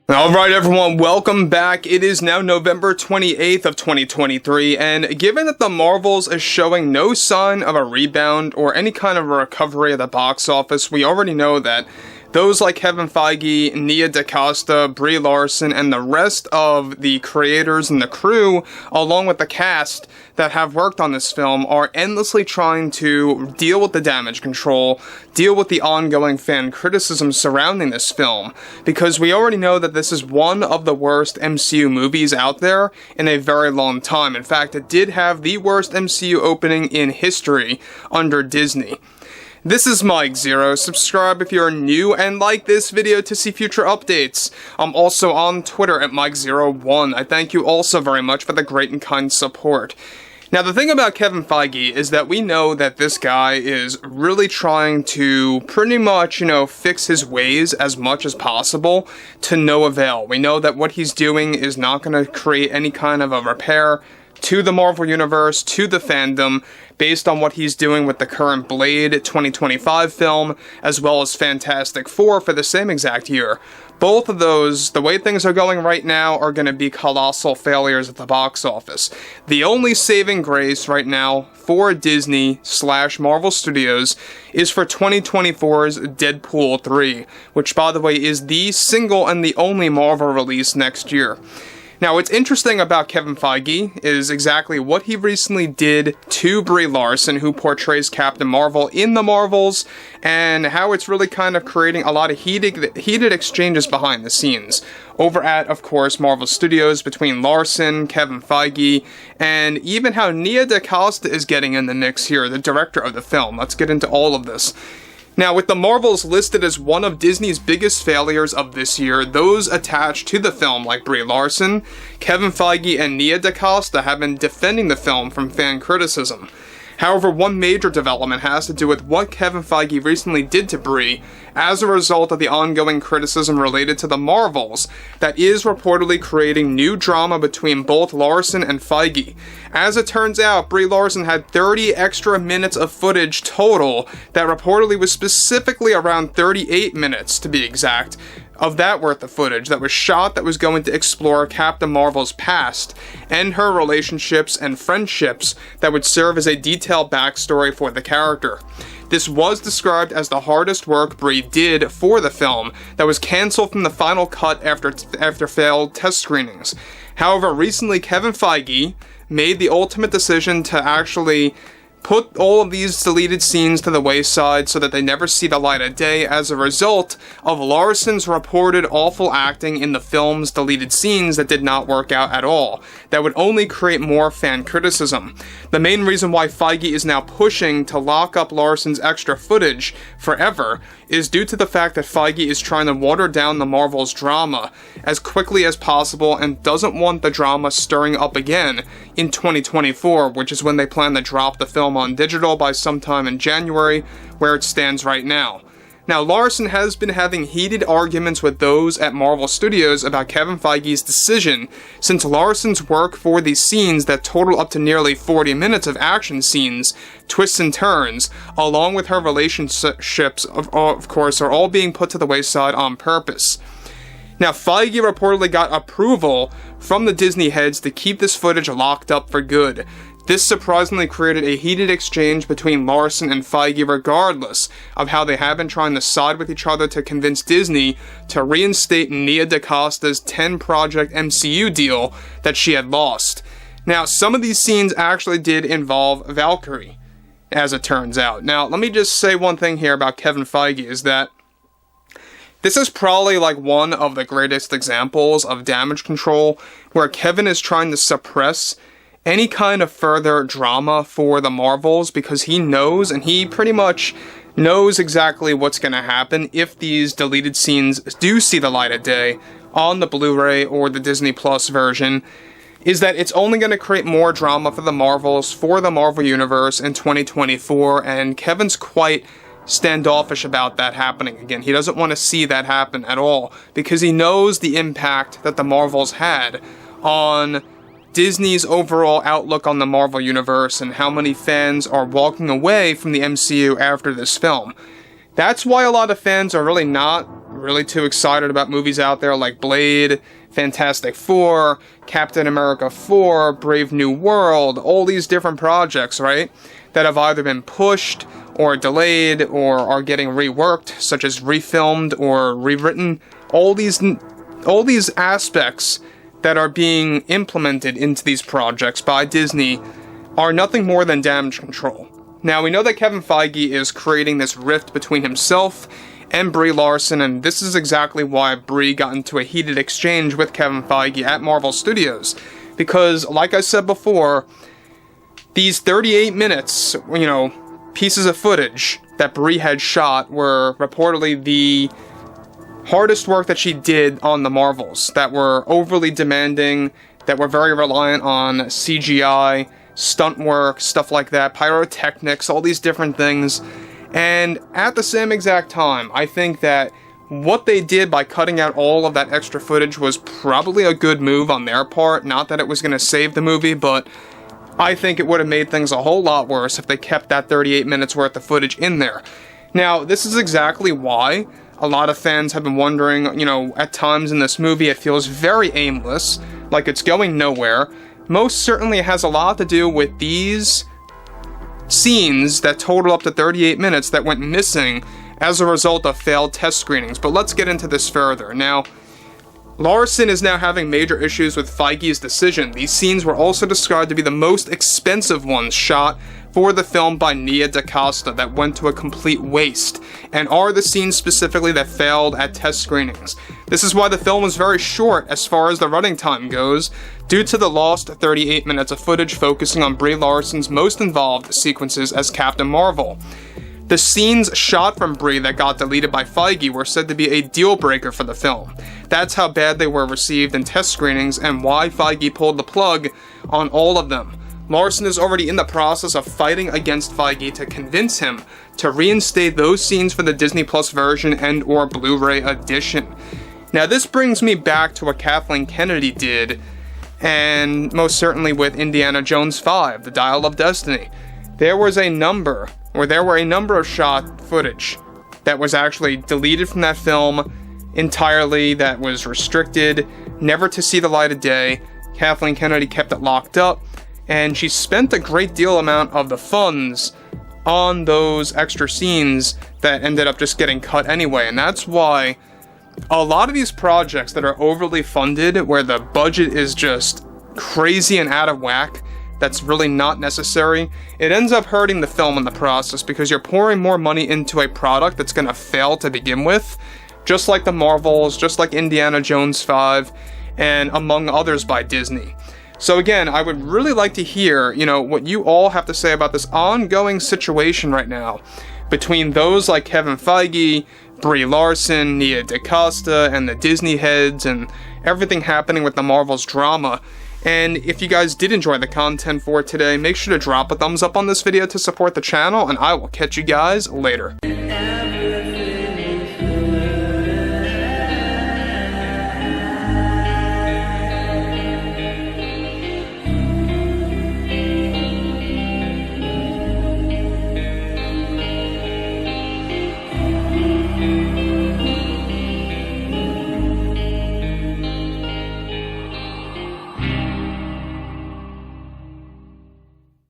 Alright everyone, welcome back. It is now November 28th of 2023, and given that the Marvels is showing no sign of a rebound or any kind of a recovery at the box office, we already know that those like Kevin Feige, Nia DaCosta, Brie Larson, and the rest of the creators and the crew, along with the cast that have worked on this film, are endlessly trying to deal with the damage control, deal with the ongoing fan criticism surrounding this film, because we already know that this is one of the worst MCU movies out there in a very long time. In fact, it did have the worst MCU opening in history under Disney. This is Mike Zero. Subscribe if you're new and like this video to see future updates. I'm also on Twitter at Mike01. I thank you also very much for the great and kind support. Now, the thing about Kevin Feige is that we know that this guy is really trying to pretty much, fix his ways as much as possible to no avail. We know that what he's doing is not going to create any kind of a repair to the Marvel Universe, to the fandom, based on what he's doing with the current Blade 2025 film, as well as Fantastic Four for the same exact year. Both of those, the way things are going right now, are going to be colossal failures at the box office. The only saving grace right now for Disney/Marvel Studios is for 2024's Deadpool 3, which, by the way, is the single and the only Marvel release next year. Now, what's interesting about Kevin Feige is exactly what he recently did to Brie Larson, who portrays Captain Marvel in the Marvels, and how it's really kind of creating a lot of heated exchanges behind the scenes over at, of course, Marvel Studios between Larson, Kevin Feige, and even how Nia DaCosta is getting in the mix here, the director of the film. Let's get into all of this. Now, with the Marvels listed as one of Disney's biggest failures of this year, those attached to the film, like Brie Larson, Kevin Feige, and Nia DaCosta, have been defending the film from fan criticism. However, one major development has to do with what Kevin Feige recently did to Brie as a result of the ongoing criticism related to the Marvels that is reportedly creating new drama between both Larson and Feige. As it turns out, Brie Larson had 30 extra minutes of footage total that reportedly was specifically around 38 minutes, to be exact, of that worth of footage that was shot that was going to explore Captain Marvel's past and her relationships and friendships that would serve as a detailed backstory for the character. This was described as the hardest work Brie did for the film that was cancelled from the final cut after failed test screenings. However, recently Kevin Feige made the ultimate decision to actually put all of these deleted scenes to the wayside so that they never see the light of day as a result of Larson's reported awful acting in the film's deleted scenes that did not work out at all, that would only create more fan criticism. The main reason why Feige is now pushing to lock up Larson's extra footage forever is due to the fact that Feige is trying to water down the Marvel's drama as quickly as possible and doesn't want the drama stirring up again in 2024, which is when they plan to drop the film on digital by sometime in January, where it stands right now. Now, Larson has been having heated arguments with those at Marvel Studios about Kevin Feige's decision, since Larson's work for these scenes that total up to nearly 40 minutes of action scenes, twists and turns, along with her relationships, of course, are all being put to the wayside on purpose. Now, Feige reportedly got approval from the Disney heads to keep this footage locked up for good. This surprisingly created a heated exchange between Larson and Feige regardless of how they have been trying to side with each other to convince Disney to reinstate Nia DaCosta's 10-project MCU deal that she had lost. Now, some of these scenes actually did involve Valkyrie, as it turns out. Now, let me just say one thing here about Kevin Feige is that this is probably like one of the greatest examples of damage control where Kevin is trying to suppress any kind of further drama for the Marvels because he knows, and he pretty much knows exactly what's going to happen if these deleted scenes do see the light of day on the Blu-ray or the Disney Plus version, is that it's only going to create more drama for the Marvels, for the Marvel Universe in 2024, and Kevin's quite standoffish about that happening again. He doesn't want to see that happen at all because he knows the impact that the Marvels had on Disney's overall outlook on the Marvel Universe and how many fans are walking away from the MCU after this film. That's why a lot of fans are really not really too excited about movies out there like Blade, Fantastic Four, Captain America 4, Brave New World, all these different projects, right, that have either been pushed or delayed or are getting reworked, such as refilmed or rewritten. All these aspects that are being implemented into these projects by Disney are nothing more than damage control. Now, we know that Kevin Feige is creating this rift between himself and Brie Larson, and this is exactly why Brie got into a heated exchange with Kevin Feige at Marvel Studios. Because, like I said before, these 38 minutes, pieces of footage that Brie had shot were reportedly the hardest work that she did on the Marvels, that were overly demanding, that were very reliant on CGI, stunt work, stuff like that, pyrotechnics, all these different things. And at the same exact time, I think that what they did by cutting out all of that extra footage was probably a good move on their part. Not that it was going to save the movie, but I think it would have made things a whole lot worse if they kept that 38 minutes worth of footage in there. Now, this is exactly why a lot of fans have been wondering, at times in this movie it feels very aimless, like it's going nowhere. Most certainly it has a lot to do with these scenes that total up to 38 minutes that went missing as a result of failed test screenings. But let's get into this further. Now, Larson is now having major issues with Feige's decision. These scenes were also described to be the most expensive ones shot for the film by dacosta that went to a complete waste, and are the scenes specifically that failed at test screenings. This is why the film was very short as far as the running time goes, due to the lost 38 minutes of footage focusing on Brie Larson's most involved sequences as Captain Marvel. The scenes shot from Brie that got deleted by Feige were said to be a deal breaker for the film. That's how bad they were received in test screenings and why Feige pulled the plug on all of them. Larson is already in the process of fighting against Feige to convince him to reinstate those scenes for the Disney Plus version and or Blu-ray edition. Now, this brings me back to what Kathleen Kennedy did, and most certainly with Indiana Jones 5, The Dial of Destiny. There were a number of shot footage that was actually deleted from that film entirely, that was restricted, never to see the light of day. Kathleen Kennedy kept it locked up, and she spent a great deal amount of the funds on those extra scenes that ended up just getting cut anyway. And that's why a lot of these projects that are overly funded, where the budget is just crazy and out of whack, that's really not necessary, it ends up hurting the film in the process, because you're pouring more money into a product that's going to fail to begin with, just like the Marvels, just like Indiana Jones 5, and among others by Disney. So again, I would really like to hear, what you all have to say about this ongoing situation right now between those like Kevin Feige, Brie Larson, dacosta, and the Disney heads, and everything happening with the Marvel's drama. And if you guys did enjoy the content for today, make sure to drop a thumbs up on this video to support the channel, and I will catch you guys later.